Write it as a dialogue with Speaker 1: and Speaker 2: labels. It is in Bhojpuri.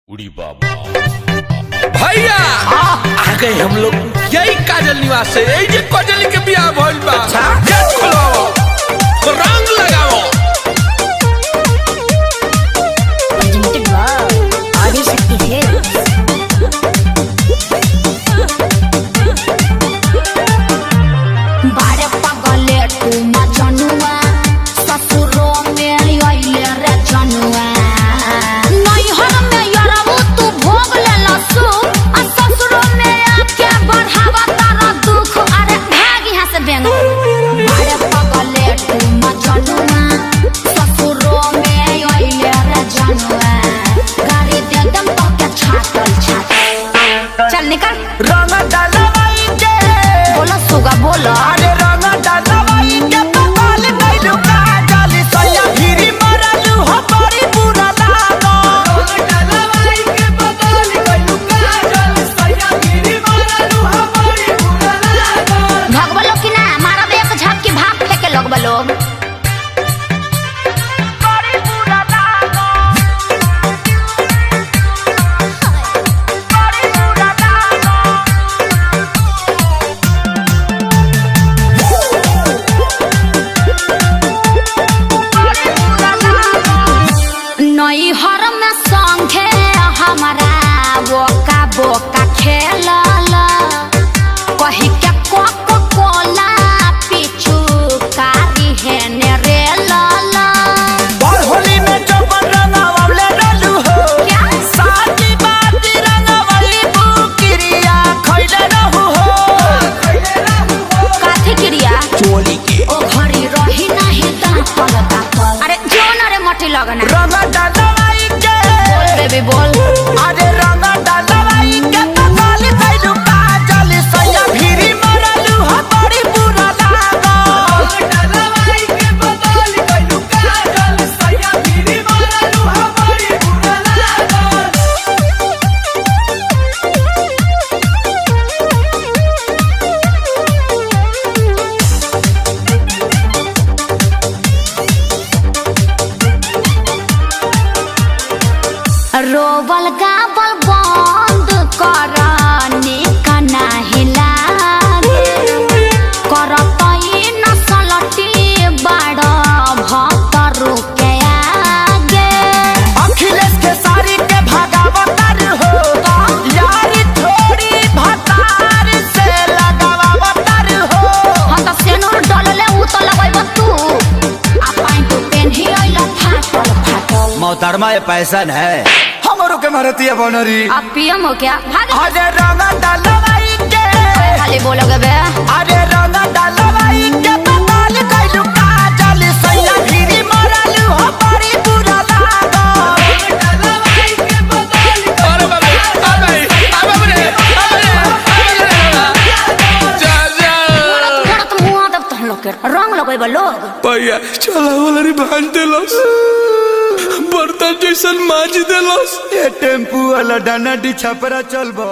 Speaker 1: उड़ी बाबा भैया आ गए हम लोग। यही काजल निवास से यही जे काजल के बियाह भइल बा। गेट खोलाओ, रंग लगाओ।
Speaker 2: बारे पगले तू मजनुआ ससुरो में आइले रे जनुआ नैहर में यरबू तू भोग ले लसु आ ससुरो में आके बढ़ावा तारा दुख। अरे भाग यहाँ से बेंग। बारे पगले तू मजनुआ ससुरो में आइले रे जनुआ गाड़ी दे दम तो के छातल छातल। चल निकल।
Speaker 3: रंग डालवाई के
Speaker 2: बोला सुगा बोला।
Speaker 3: अरे रंग डालवाई के पकाल गइलू काजल सैया भिरी मरलू हो बड़ी बुरा लागो। रंग डालवाई के पकाल गइलू काजल सैया भिरी मरलू हो बड़ी बुरा लागो।
Speaker 2: भगवा लोग की ना मारा एक झाप की भाप लेके लोग बलोग।
Speaker 3: बड़ी बुरा लागो, बड़ी बुरा लागो।
Speaker 2: नैहर में संगे हमारा बोका बोका खेलल कही के कोको कोला पीछू कारी है ने रे लाला।
Speaker 3: और होली में चौपन रंगावले रहलू हो।
Speaker 2: क्या?
Speaker 3: साथी बाती रंगावली बुकिरिया खइले रहू हो।
Speaker 2: काथी क्रिया
Speaker 3: चोली के
Speaker 2: ओ घड़ी रही नहीं दापल दापल। अरे जोन रे मटी लगना।
Speaker 3: रंग डालवाई के
Speaker 2: बोल बेबी बोल।
Speaker 3: अरे रंग डालवाई के पकाल गइलू काजल सैया भिरी मरलू हो बड़ी बुरा लागो। रंग डालवाई के पकाल गइलू काजल सैया भिरी मरलू हो बड़ी बुरा लागो।
Speaker 2: रोबल गाबल बंद कर निकना हिलागे करतई नसलटी बड़ भतरू के आगे।
Speaker 3: अखिलेश के सारी के भागावतर हो यारी थोड़ी भतार से लगावतर हो।
Speaker 2: हम तो सेनुर डलले उ तो लगैब तू आ पाइन तू पेन्ही अइला फाटल फाटल।
Speaker 3: मोहतरमा ये पैसा है हमरो के मारती है बनरी।
Speaker 2: अब पियम हो क्या भाग।
Speaker 3: अरे रंग डालवाई के
Speaker 2: खाली बोलोगे बे।
Speaker 3: अरे रंग डालवाई के पकाल गइलू काजल सैया भिरी मरलू हो बड़ी बुरा लागो। डालवाई के पकाल
Speaker 1: अरे बाबा आ गए जा जा
Speaker 2: मोरत मुआ दब तहन लोग के रंग लगैब लोग।
Speaker 1: भैया चला वाला रे भांज देलस, बर्तन जैसन माज देलस।
Speaker 3: ये टेम्पू वाला डाना डी छपरा चलबो।